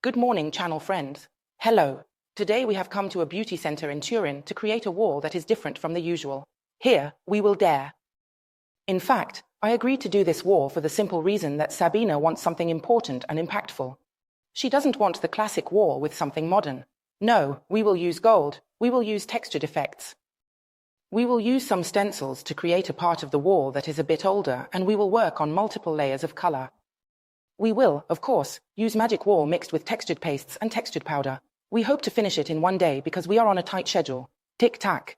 Good morning, channel friends. Hello. Today we have come to a beauty center in Turin to create a wall that is different from the usual. Here, we will dare. In fact, I agreed to do this wall for the simple reason that Sabina wants something important and impactful. She doesn't want the classic wall with something modern. No, we will use gold. We will use textured effects. We will use some stencils to create a part of the wall that is a bit older, and we will work on multiple layers of color. We will, of course, use magic wall mixed with textured pastes and textured powder. We hope to finish it in one day because we are on a tight schedule. Tick-tack.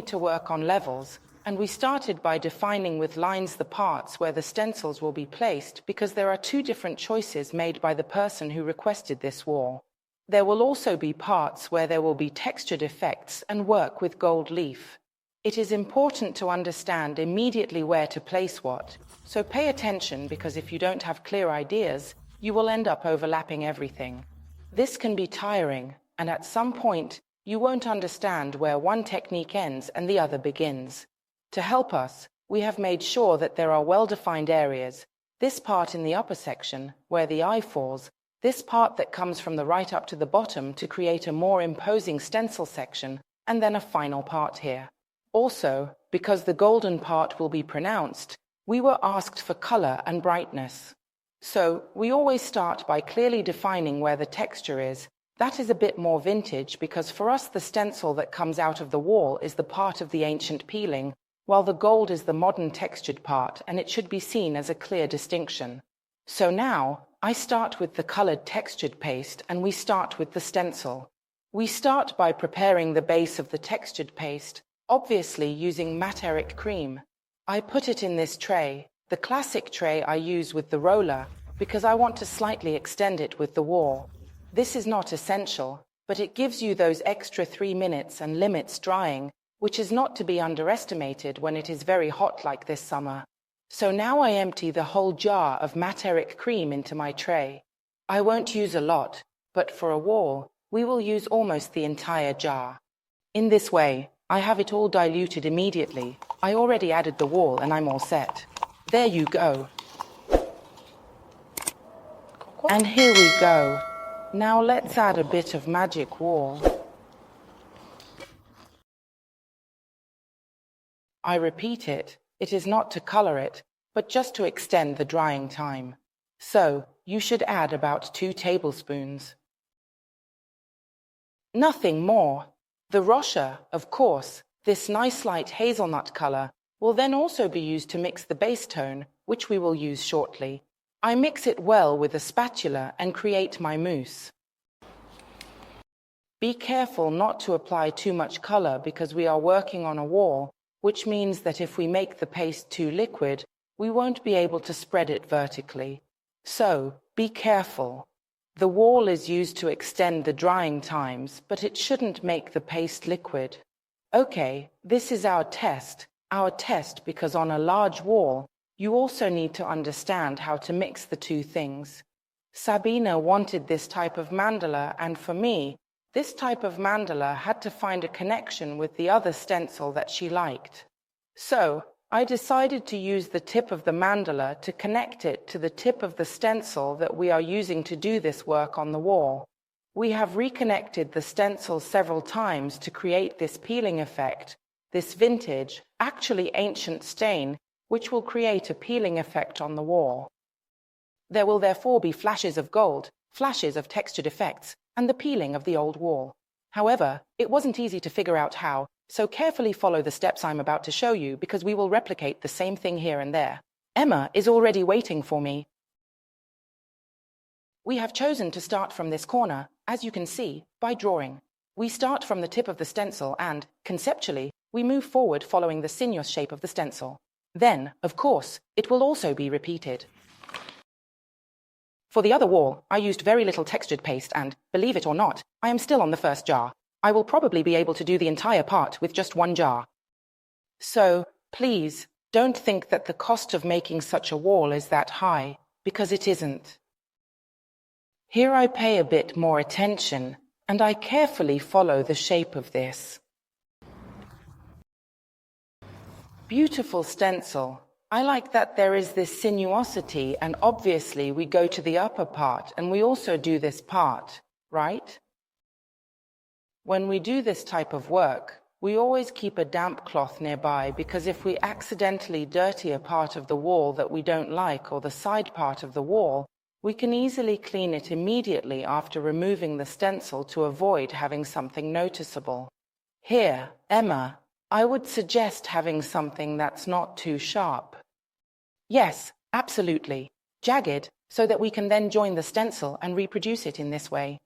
To work on levels, and we started by defining with lines the parts where the stencils will be placed because there are two different choices made by the person who requested this wall. There will also be parts where there will be textured effects and work with gold leaf. It is important to understand immediately where to place what, so pay attention because if you don't have clear ideas, you will end up overlapping everything. This can be tiring, and at some point, you won't understand where one technique ends and the other begins. To help us, we have made sure that there are well-defined areas, this part in the upper section, where the eye falls, this part that comes from the right up to the bottom to create a more imposing stencil section, and then a final part here. Also, because the golden part will be pronounced, we were asked for color and brightness. So, we always start by clearly defining where the texture is. That is a bit more vintage because for us the stencil that comes out of the wall is the part of the ancient peeling, while the gold is the modern textured part, and it should be seen as a clear distinction. So now, I start with the colored textured paste and we start with the stencil. We start by preparing the base of the textured paste, obviously using Materic Cream. I put it in this tray, the classic tray I use with the roller, because I want to slightly extend it with the wall. This is not essential, but it gives you those extra 3 minutes and limits drying, which is not to be underestimated when it is very hot like this summer. So now I empty the whole jar of Materic Cream into my tray. I won't use a lot, but for a wall, we will use almost the entire jar. In this way, I have it all diluted immediately. I already added the wall and I'm all set. There you go. And here we go. Now let's add a bit of magic wall. I repeat it is not to color it, but just to extend the drying time. So, you should add about 2 tablespoons. Nothing more. The Rocher, of course, this nice light hazelnut color, will then also be used to mix the base tone, which we will use shortly. I mix it well with a spatula and create my mousse. Be careful not to apply too much color because we are working on a wall, which means that if we make the paste too liquid, we won't be able to spread it vertically. So, be careful. The wall is used to extend the drying times, but it shouldn't make the paste liquid. Okay, this is our test because on a large wall, you also need to understand how to mix the two things. Sabina wanted this type of mandala, and for me, this type of mandala had to find a connection with the other stencil that she liked. So, I decided to use the tip of the mandala to connect it to the tip of the stencil that we are using to do this work on the wall. We have reconnected the stencil several times to create this peeling effect, this vintage, actually ancient stain, which will create a peeling effect on the wall. There will therefore be flashes of gold, flashes of textured effects, and the peeling of the old wall. However, it wasn't easy to figure out how, so carefully follow the steps I'm about to show you because we will replicate the same thing here and there. Emma is already waiting for me. We have chosen to start from this corner, as you can see, by drawing. We start from the tip of the stencil and, conceptually, we move forward following the sinuous shape of the stencil. Then, of course, it will also be repeated. For the other wall, I used very little textured paste and, believe it or not, I am still on the first jar. I will probably be able to do the entire part with just one jar. So, please, don't think that the cost of making such a wall is that high, because it isn't. Here I pay a bit more attention, and I carefully follow the shape of this. Beautiful stencil. I like that there is this sinuosity, and obviously we go to the upper part and we also do this part, right? When we do this type of work, we always keep a damp cloth nearby, because if we accidentally dirty a part of the wall that we don't like or the side part of the wall, we can easily clean it immediately after removing the stencil to avoid having something noticeable. Here, Emma, I would suggest having something that's not too sharp. Yes, absolutely. Jagged, so that we can then join the stencil and reproduce it in this way.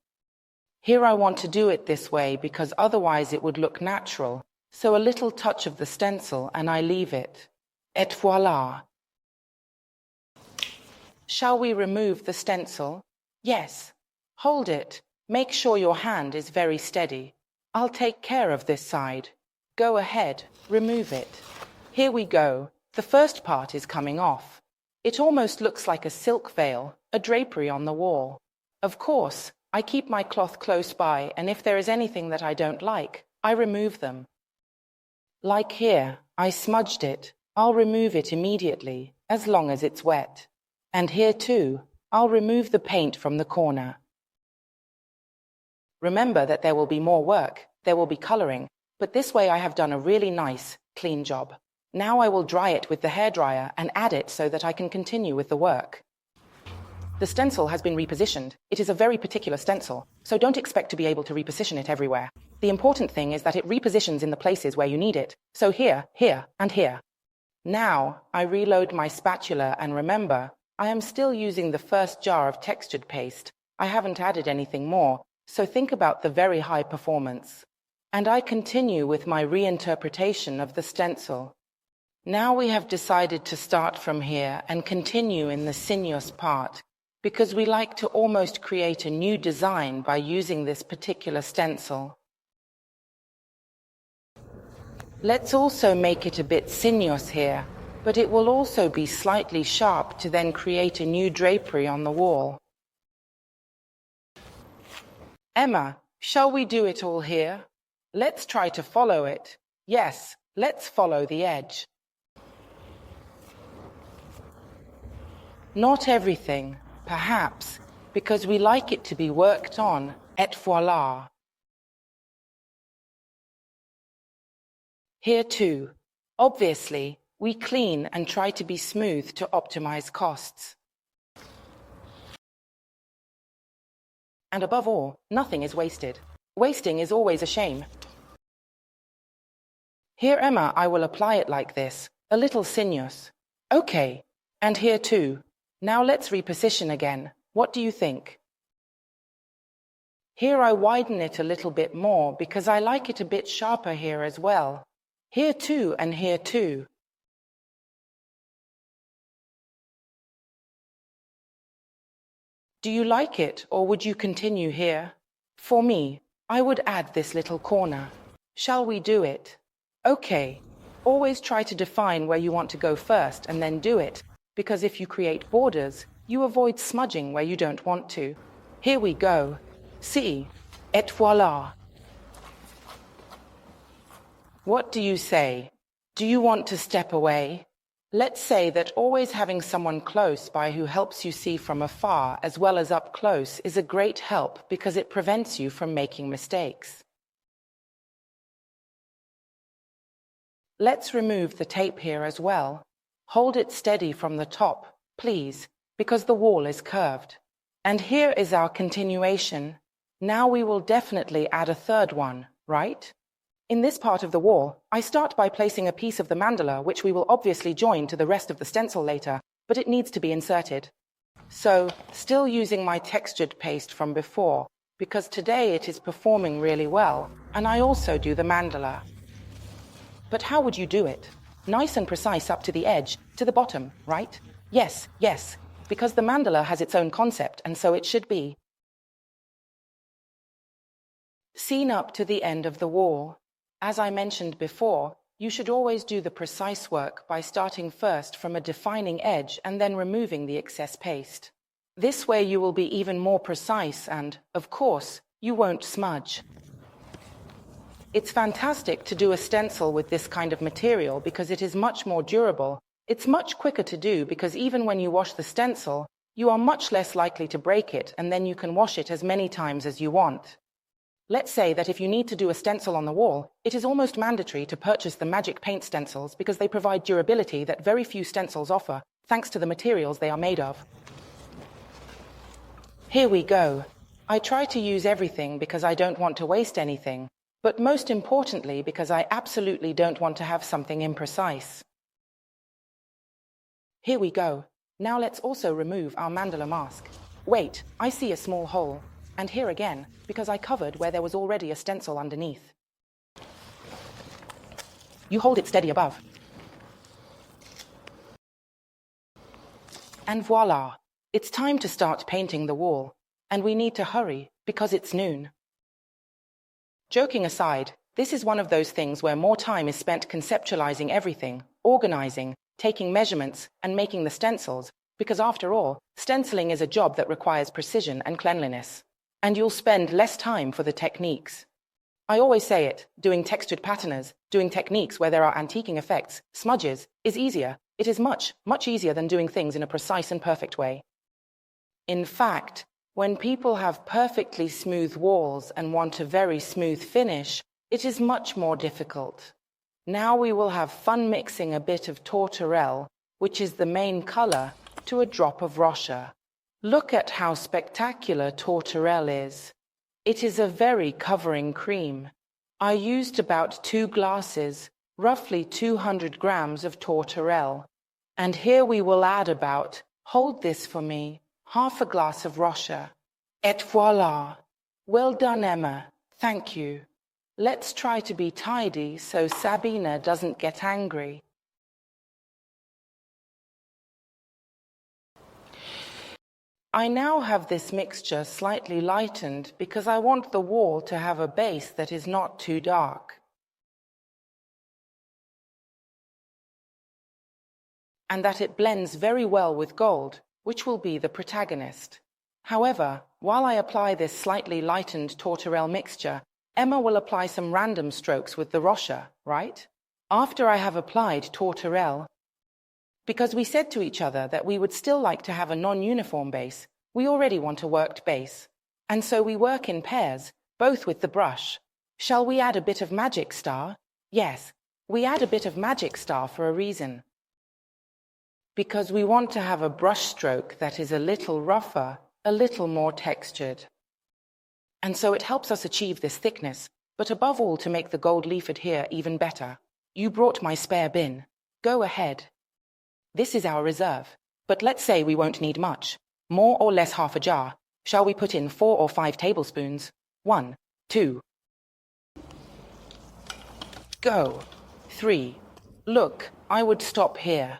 Here I want to do it this way because otherwise it would look natural, so a little touch of the stencil and I leave it. Et voilà. Shall we remove the stencil? Yes. Hold it. Make sure your hand is very steady. I'll take care of this side. Go ahead, remove it. Here we go. The first part is coming off. It almost looks like a silk veil, a drapery on the wall. Of course, I keep my cloth close by, and if there is anything that I don't like, I remove them. Like here, I smudged it. I'll remove it immediately, as long as it's wet. And here too, I'll remove the paint from the corner. Remember that there will be more work, there will be coloring, but this way I have done a really nice, clean job. Now I will dry it with the hairdryer and add it so that I can continue with the work. The stencil has been repositioned. It is a very particular stencil, so don't expect to be able to reposition it everywhere. The important thing is that it repositions in the places where you need it, so here, here, and here. Now I reload my spatula, and remember, I am still using the first jar of textured paste. I haven't added anything more, so think about the very high performance. And I continue with my reinterpretation of the stencil. Now we have decided to start from here and continue in the sinuous part, because we like to almost create a new design by using this particular stencil. Let's also make it a bit sinuous here, but it will also be slightly sharp to then create a new drapery on the wall. Emma, shall we do it all here? Let's try to follow it. Yes, let's follow the edge. Not everything, perhaps, because we like it to be worked on, et voilà. Here too, obviously, we clean and try to be smooth to optimize costs. And above all, nothing is wasted. Wasting is always a shame. Here, Emma, I will apply it like this, a little sinuous. Okay, and here too. Now let's reposition again. What do you think? Here I widen it a little bit more because I like it a bit sharper here as well. Here too, and here too. Do you like it, or would you continue here? For me, I would add this little corner. Shall we do it? Okay. Always try to define where you want to go first and then do it, because if you create borders, you avoid smudging where you don't want to. Here we go. See, et voilà. What do you say? Do you want to step away? Let's say that always having someone close by who helps you see from afar as well as up close is a great help because it prevents you from making mistakes. Let's remove the tape here as well. Hold it steady from the top, please, because the wall is curved. And here is our continuation. Now we will definitely add a third one, right? In this part of the wall, I start by placing a piece of the mandala, which we will obviously join to the rest of the stencil later, but it needs to be inserted. So, still using my textured paste from before, because today it is performing really well, and I also do the mandala. But how would you do it? Nice and precise up to the edge, to the bottom, right? Yes, yes, because the mandala has its own concept, and so it should be. Seen up to the end of the wall. As I mentioned before, you should always do the precise work by starting first from a defining edge and then removing the excess paste. This way you will be even more precise and, of course, you won't smudge. It's fantastic to do a stencil with this kind of material because it is much more durable. It's much quicker to do because even when you wash the stencil, you are much less likely to break it, and then you can wash it as many times as you want. Let's say that if you need to do a stencil on the wall, it is almost mandatory to purchase the Magic Paint stencils because they provide durability that very few stencils offer, thanks to the materials they are made of. Here we go. I try to use everything because I don't want to waste anything, but most importantly because I absolutely don't want to have something imprecise. Here we go. Now let's also remove our mandala mask. Wait, I see a small hole. And here again, because I covered where there was already a stencil underneath. You hold it steady above. And voila! It's time to start painting the wall. And we need to hurry, because it's noon. Joking aside, this is one of those things where more time is spent conceptualizing everything, organizing, taking measurements, and making the stencils, because after all, stenciling is a job that requires precision and cleanliness. And you'll spend less time for the techniques. I always say it, doing textured patterns, doing techniques where there are antiquing effects, smudges, is easier. It is much, much easier than doing things in a precise and perfect way. In fact, when people have perfectly smooth walls and want a very smooth finish, it is much more difficult. Now we will have fun mixing a bit of Tortorelle, which is the main color, to a drop of Rocher. Look at how spectacular Tortorelle is. It is a very covering cream. I used about 2 glasses, roughly 200 grams of Tortorelle. And here we will add about, hold this for me, half a glass of Rocher. Et voila! Well done, Emma. Thank you. Let's try to be tidy so Sabina doesn't get angry. I now have this mixture slightly lightened because I want the wall to have a base that is not too dark. And that it blends very well with gold, which will be the protagonist. However, while I apply this slightly lightened Tortorelle mixture, Emma will apply some random strokes with the Rocher, right? After I have applied Tortorelle, because we said to each other that we would still like to have a non-uniform base, we already want a worked base. And so we work in pairs, both with the brush. Shall we add a bit of Magic Star? Yes, we add a bit of Magic Star for a reason. Because we want to have a brush stroke that is a little rougher, a little more textured. And so it helps us achieve this thickness, but above all to make the gold leaf adhere even better. You brought my spare bin. Go ahead. This is our reserve, but let's say we won't need much. More or less half a jar. Shall we put in 4 or 5 tablespoons? 1, 2. Go. 3. Look, I would stop here.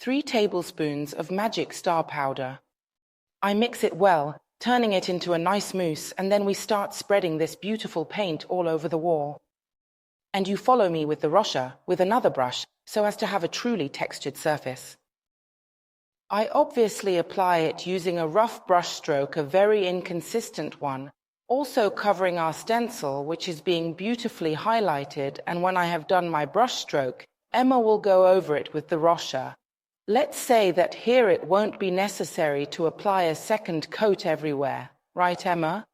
3 tablespoons of Magic Star powder. I mix it well, turning it into a nice mousse, and then we start spreading this beautiful paint all over the wall. And you follow me with the Rocher, with another brush, so as to have a truly textured surface. I obviously apply it using a rough brush stroke, a very inconsistent one, also covering our stencil, which is being beautifully highlighted, and when I have done my brush stroke, Emma will go over it with the Rocher. Let's say that here it won't be necessary to apply a second coat everywhere, right, Emma?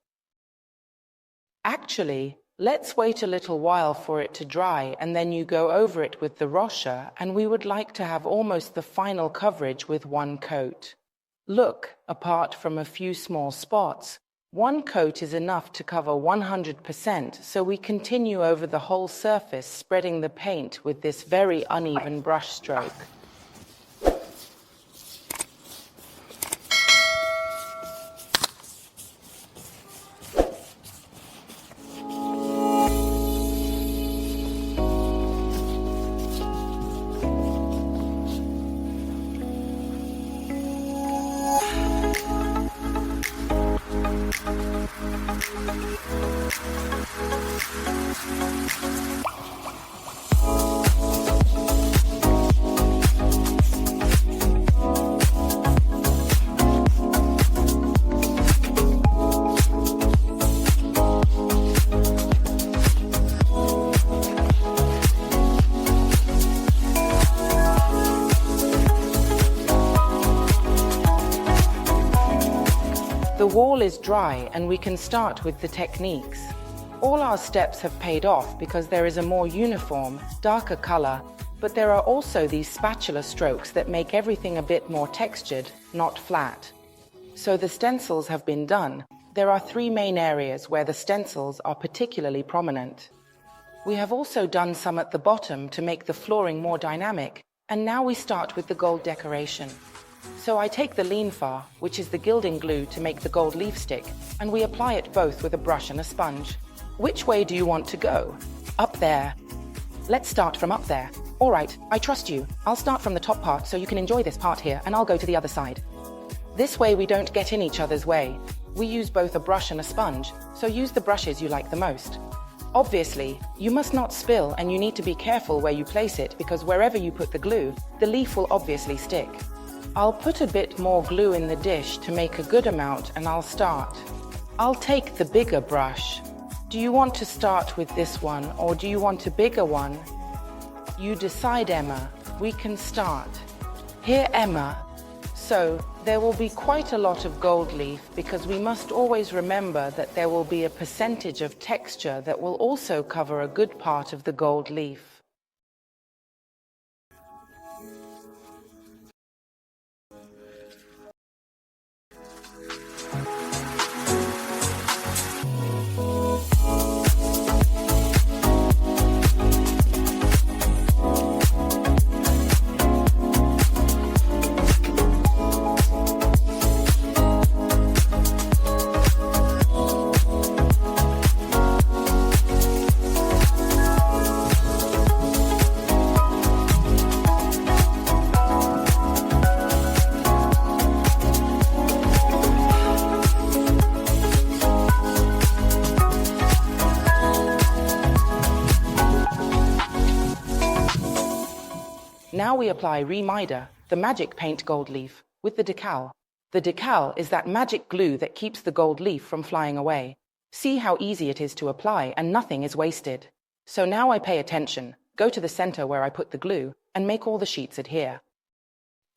Actually, let's wait a little while for it to dry, and then you go over it with the Rocher, and we would like to have almost the final coverage with 1 coat. Look, apart from a few small spots, 1 coat is enough to cover 100%, so we continue over the whole surface, spreading the paint with this very uneven brush stroke. The wall is dry and we can start with the techniques. All our steps have paid off because there is a more uniform, darker color, but there are also these spatula strokes that make everything a bit more textured, not flat. So the stencils have been done. There are three main areas where the stencils are particularly prominent. We have also done some at the bottom to make the flooring more dynamic, and now we start with the gold decoration. So I take the lean far, which is the gilding glue to make the gold leaf stick, and we apply it both with a brush and a sponge. Which way do you want to go? Up there. Let's start from up there. All right, I trust you. I'll start from the top part so you can enjoy this part here, and I'll go to the other side. This way we don't get in each other's way. We use both a brush and a sponge, so use the brushes you like the most. Obviously, you must not spill and you need to be careful where you place it because wherever you put the glue, the leaf will obviously stick. I'll put a bit more glue in the dish to make a good amount and I'll start. I'll take the bigger brush. Do you want to start with this one or do you want a bigger one? You decide, Emma. We can start. Here, Emma. So, there will be quite a lot of gold leaf because we must always remember that there will be a percentage of texture that will also cover a good part of the gold leaf. Now we apply Reminder, the magic paint gold leaf, with the decal. The decal is that magic glue that keeps the gold leaf from flying away. See how easy it is to apply and nothing is wasted. So now I pay attention, go to the center where I put the glue, and make all the sheets adhere.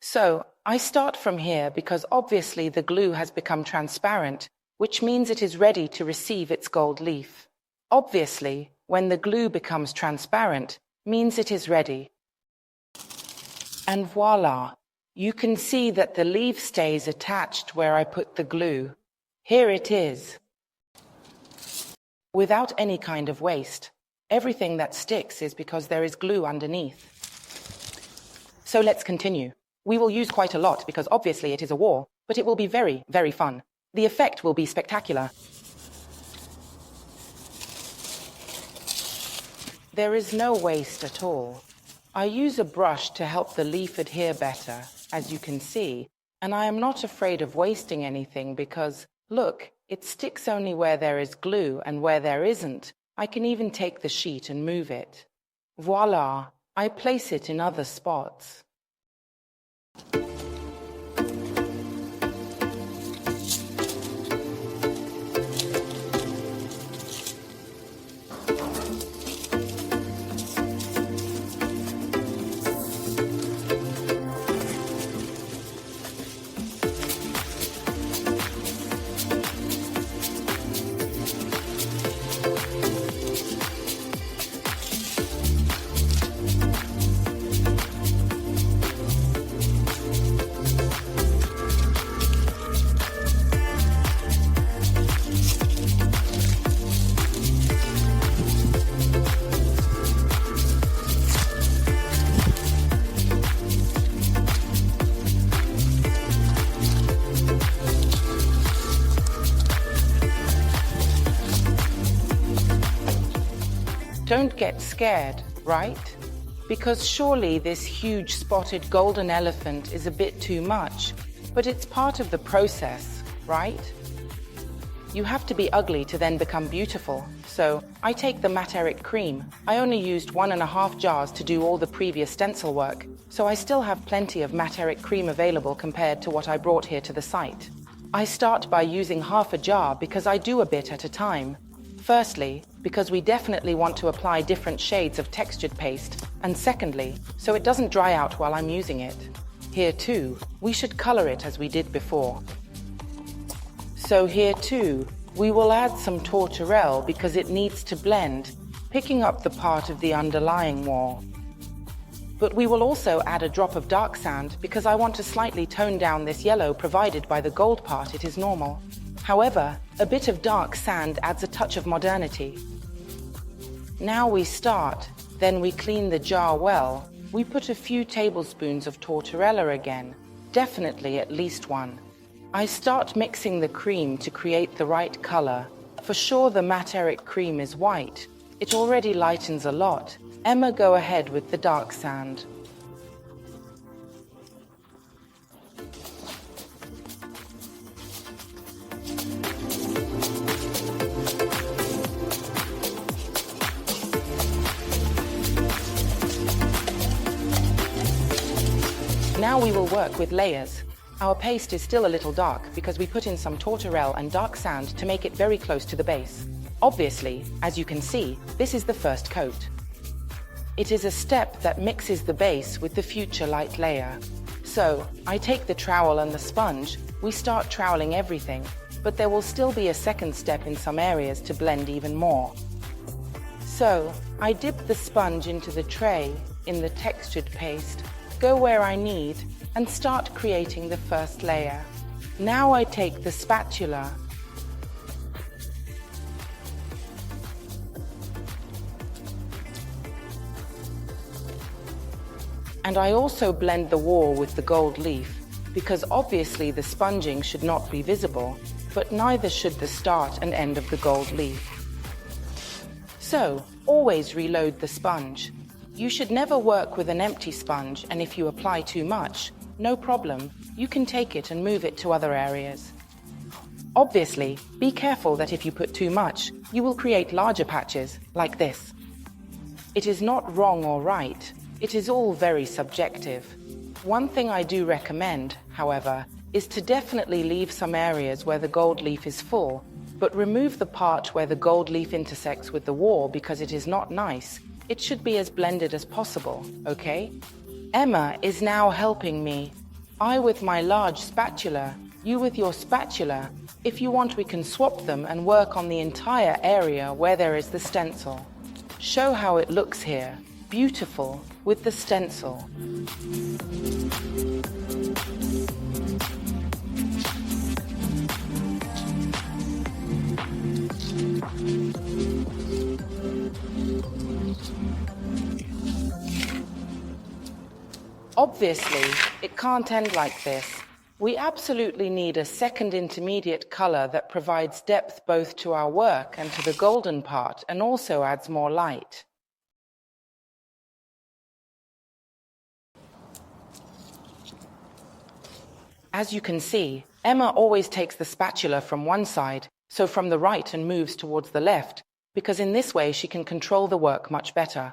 So I start from here because obviously the glue has become transparent, which means it is ready to receive its gold leaf. Obviously, when the glue becomes transparent, means it is ready. And voila, you can see that the leaf stays attached where I put the glue. Here it is. Without any kind of waste. Everything that sticks is because there is glue underneath. So let's continue. We will use quite a lot because obviously it is a wall, but it will be very, very fun. The effect will be spectacular. There is no waste at all. I use a brush to help the leaf adhere better, as you can see, and I am not afraid of wasting anything because, look, it sticks only where there is glue and where there isn't, I can even take the sheet and move it. Voila, I place it in other spots. Don't get scared, right? Because surely this huge spotted golden elephant is a bit too much, but it's part of the process, right? You have to be ugly to then become beautiful. So, I take the Materic Cream. I only used 1.5 jars to do all the previous stencil work, so I still have plenty of Materic Cream available compared to what I brought here to the site. I start by using half a jar because I do a bit at a time. Firstly, because we definitely want to apply different shades of textured paste, and secondly, so it doesn't dry out while I'm using it. Here too, we should color it as we did before. So here too, we will add some Tortorelle because it needs to blend, picking up the part of the underlying wall. But we will also add a drop of dark sand because I want to slightly tone down this yellow provided by the gold part. It is normal. However, a bit of dark sand adds a touch of modernity. Now we start, then we clean the jar well. We put a few tablespoons of Tortorelle again, definitely at least one. I start mixing the cream to create the right color. For sure the Materic Cream is white. It already lightens a lot. Emma, go ahead with the dark sand. Now we will work with layers. Our paste is still a little dark because we put in some Tortorelle and dark sand to make it very close to the base. Obviously, as you can see, this is the first coat. It is a step that mixes the base with the future light layer. So, I take the trowel and the sponge, we start troweling everything, but there will still be a second step in some areas to blend even more. So, I dip the sponge into the tray, in the textured paste, go where I need, and start creating the first layer. Now I take the spatula, and I also blend the wall with the gold leaf, because obviously the sponging should not be visible, but neither should the start and end of the gold leaf. So, always reload the sponge. You should never work with an empty sponge, and if you apply too much, no problem, you can take it and move it to other areas. Obviously, be careful that if you put too much, you will create larger patches, like this. It is not wrong or right, it is all very subjective. One thing I do recommend, however, is to definitely leave some areas where the gold leaf is full, but remove the part where the gold leaf intersects with the wall because it is not nice. It should be as blended as possible, okay? Emma is now helping me. I with my large spatula, you with your spatula. If you want, we can swap them and work on the entire area where there is the stencil. Show how it looks here. Beautiful, with the stencil. Obviously, it can't end like this. We absolutely need a second intermediate color that provides depth both to our work and to the golden part and also adds more light. As you can see, Emma always takes the spatula from one side, so from the right, and moves towards the left, because in this way she can control the work much better.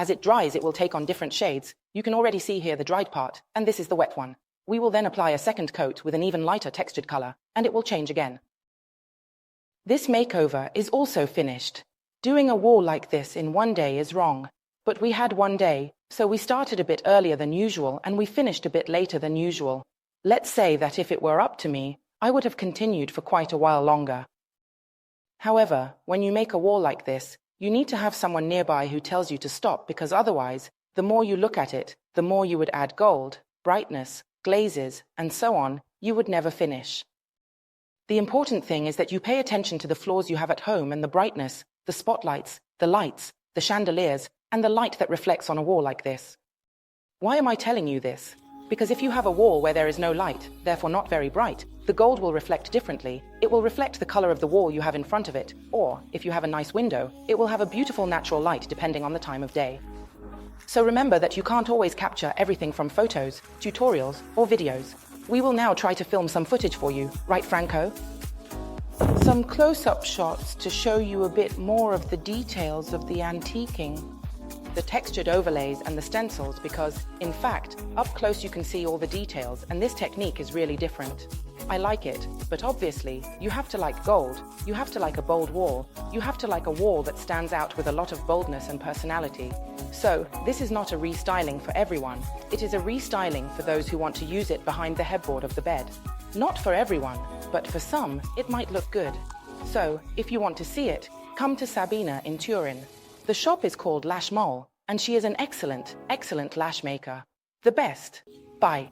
As it dries, it will take on different shades. You can already see here the dried part, and this is the wet one. We will then apply a second coat with an even lighter textured color, and it will change again. This makeover is also finished. Doing a wall like this in one day is wrong, but we had one day, so we started a bit earlier than usual and we finished a bit later than usual. Let's say that if it were up to me, I would have continued for quite a while longer. However, when you make a wall like this, you need to have someone nearby who tells you to stop, because otherwise, the more you look at it, the more you would add gold, brightness, glazes, and so on, you would never finish. The important thing is that you pay attention to the floors you have at home and the brightness, the spotlights, the lights, the chandeliers, and the light that reflects on a wall like this. Why am I telling you this? Because if you have a wall where there is no light, therefore not very bright, the gold will reflect differently. It will reflect the color of the wall you have in front of it, or, if you have a nice window, it will have a beautiful natural light depending on the time of day. So remember that you can't always capture everything from photos, tutorials, or videos. We will now try to film some footage for you, right, Franco? Some close-up shots to show you a bit more of the details of the antiquing. The textured overlays and the stencils because, in fact, up close you can see all the details and this technique is really different. I like it, but obviously, you have to like gold, you have to like a bold wall, you have to like a wall that stands out with a lot of boldness and personality. So, this is not a restyling for everyone, it is a restyling for those who want to use it behind the headboard of the bed. Not for everyone, but for some, it might look good. So, if you want to see it, come to Sabina in Turin. The shop is called Lushmole, and she is an excellent, excellent lash maker. The best. Bye.